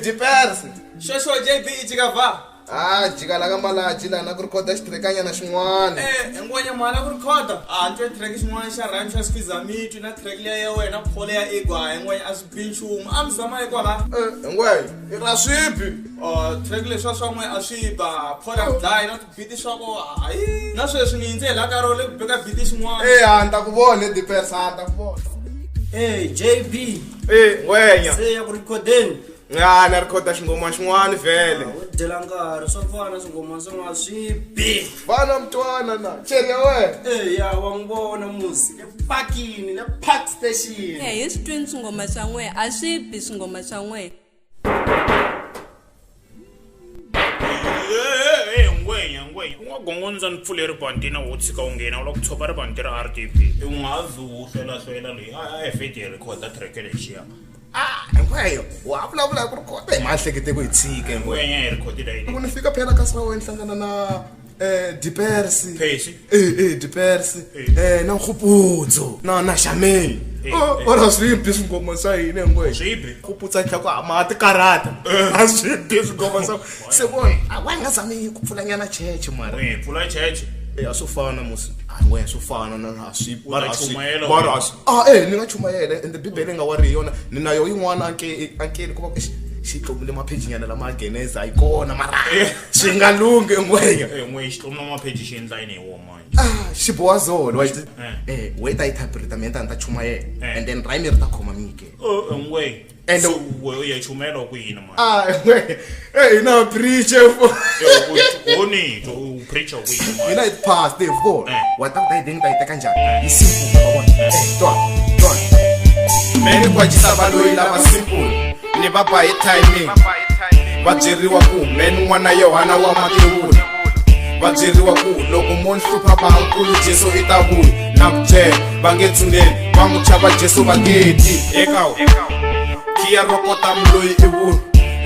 Dipersi. Shosho JB chikava. Jika laka malachi lana ku recorda xitrekanyana xin'wana. Ngwenya mala ku recorda. Nje track xin'wana xa rhyme xa Squeeze Mitu na track leya ya wena phole ya Igwa ngwenya asibinchumu amzama ekwa ngwenya ira swipi. Track leswa swamwe aswiba phole dai na beat swako hayi na sweswi ni ndze la karole ku beka beat xin'wana. Anta ku vona Dipersi anta ku vona. JB. Ngwenya. Se ya ku recordeni. Na recorda xingoma xin'wana vele. Delangari swa fana swingoma swa swibi. Fana mtwana na. Cheri ya we. Ya wangibona musi. Parking, le park station. Hi switweni swingoma swa n'we a swi bi swingoma swa n'we. Ngwenya ungagongonza ni pfule ribandi na wo tshika u nghena u la ku tshopa ribandi ra RDP ungazuhlela leyi a feti recorda track lexiya Ngwenya wa vulavula ku recorda hi mahlekete ku itshike ngwenya hi recordile yini ku ni fika phela kasi ra wena hlangana na Dipersi Pesi Dipersi na Khuputso na Shameni ora swipi swingoma swa hina ngwenya swipi Khuputsa tlhako amati karata a swipi swingoma swa se boy awanga zami ku pfula nyana cheche mara pfula cheche asufana musi ngwenya sufana na swipi mara ni nga chumayela and the bibele nga wari yona ni nayo yin'wana ankeni ku va xitlomile mapheji nyana lama geneza ikona mara swi nga lungi ngwenya ngwenya xitlomile mapheji xi endla yini hi wo manje xiboha zolo wait I interpretament anta chumayela and then rhyme ri ta khoma mike ngwenya and we ya chumela ku yini manje ngwenya na preacher for oni to preacher ku yini ina it past the for what I think I take kanjani isimple babona don meni kwajisa baloyi lava simple ni baba hi timing vabyeriwa ku meni n'wana Yohana wa Makewula vabyeriwa ku loko munhu hlupha vankulu Jesu i ta vuya na ku byela va nge tshungeni va n'wi chava Jesu va ngeti eka khiya rokota mloyi i vuni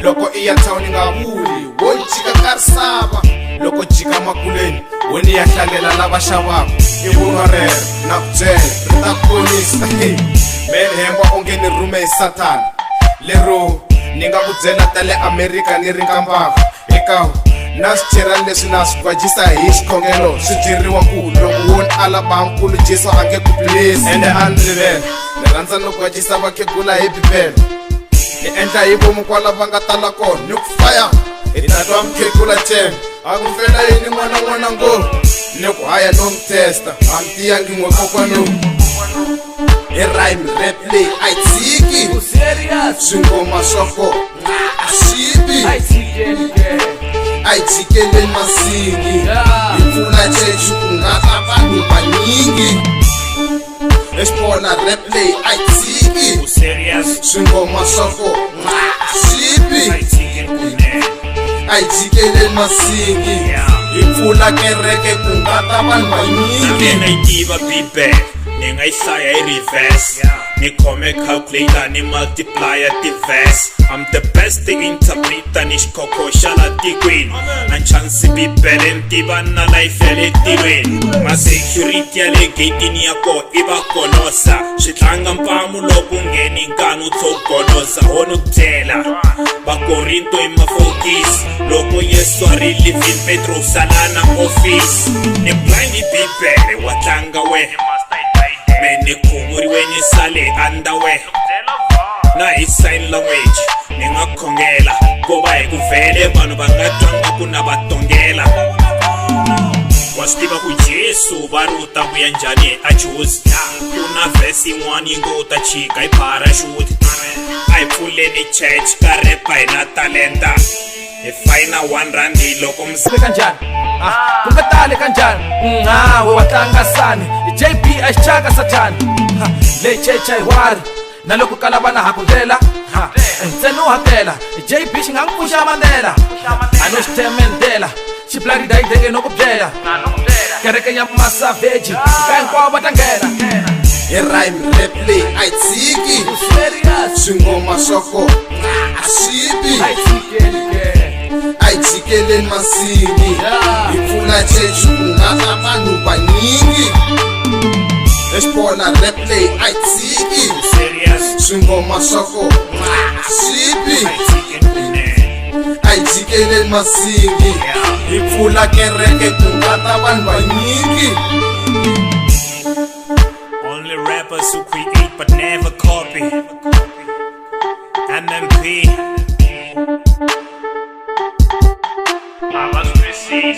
loko i ya thawini nga vuli wo jika karisava loko jika makuleni wo ni ya hlalela lava xavaka i vunwa rero na ku byela ri ta ponisa meni hemba onge ni rhume hi Satana lero ni nga ku byela ta le America ni ri nkambaka eka na swichera leswi na swi kwajisa hi xikhongelo swi byeriwa ku loko woni ala bankulu Jesu a nge ku please ende a ni rivele ni rhandza no kwajisa vakhegula hi bibele ni endla hi vomu kwala va nga tala kona ni ku faya hi tatwa mukhegula Thembi a ku fela yini n'wana ngo ni ku haya no n'wi testa a ni tiyangi n'we kokwano e rhyme replay I tshiki swingoma swako a swipi a tshikele masingi hi pfula chechu ku nga ta vanhu vanyingi exipona replay I tshiki swingoma swako a swipi a tshikele masingi hi pfula kereke ku nga ta vanhu vanyingi ni nga yi hlaya hi reverse ni khome calculator ni multiplier diverse I'm the best interpreter ni xikhokho xa la tikweni na chance bibele ni tiva na life ya le tilweni ma-security ya le gatini ya ko i va konosa swi tlanga mpamu loko ngheni nkani u tsogonoza ho no byela vakorinto hi mafokisi loko Yesu a ri living Petro salana office ni blind hi bibele wa tlanga we meni khuvuriwe ni sale underwear na hi sign language ni nga khongela ko va hi ku vhele vanhu va nga twanga ku na va tongela wa swi tiva ku Jesu va ri u ta vuya njhani a Jozi ku na vhesi yin'wana yi ngo u ta chika hi parachute a hi pfuleni church ka repa hi na talenta hi fayina R1 loko kanjani ku nga tali kanjani we wa tlanga sani JB a xixaka Satani le checha hi wari na loko kala vana ha ku ndlela ntsena u hakela JB xi nga n'wi pfuxa mandela a no xi themendela xiplari dayideke no ku byela kereke ya masaveji ka hinkwavo va ta nghena hi rhyme replay I tshiki swingoma swako a swipi a tshikele masingi hi pfula chechu ku nga ta vanhu vanyingi exipona replay I tshiki swingoma swako Shipi Ayitikeleni ayijikeleli masingi ipfula kereke kungata vanhu vanyingi. Only rappers who create but never copy. MMP Abas Precis